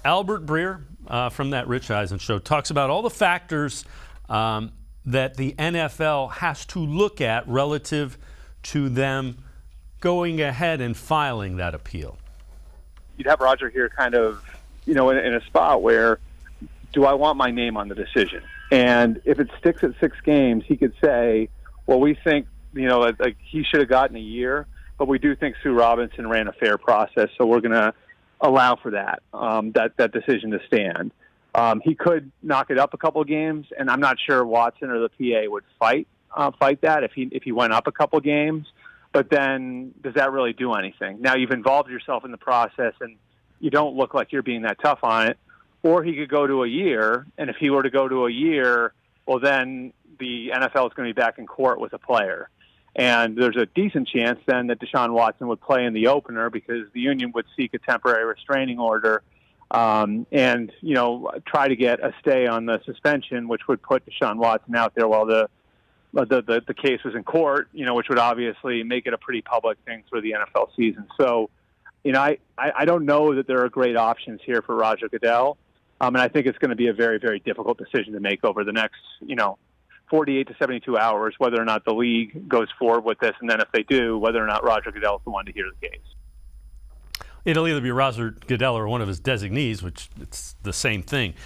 Albert Breer from that Rich Eisen show talks about all the factors that the NFL has to look at relative to them going ahead and filing that appeal. You'd have Roger here kind of, in a spot where, do I want my name on the decision? And if it sticks at 6 games, he could say, well, we think, like he should have gotten a year, but we do think Sue Robinson ran a fair process, so we're going to allow for that, that decision to stand. He could knock it up a couple of games, and I'm not sure Watson or the PA would fight that if he went up a couple of games. But then, does that really do anything? Now you've involved yourself in the process, and you don't look like you're being that tough on it. Or he could go to a year, and if he were to go to a year, well, then the NFL is going to be back in court with a player. And there's a decent chance then that Deshaun Watson would play in the opener because the union would seek a temporary restraining order and, try to get a stay on the suspension, which would put Deshaun Watson out there while the case was in court, which would obviously make it a pretty public thing for the NFL season. So, I don't know that there are great options here for Roger Goodell. And I think it's going to be a very, very difficult decision to make over the next, 48 to 72 hours, whether or not the league goes forward with this. And then if they do, whether or not Roger Goodell is the one to hear the case. It'll either be Roger Goodell or one of his designees, which it's the same thing.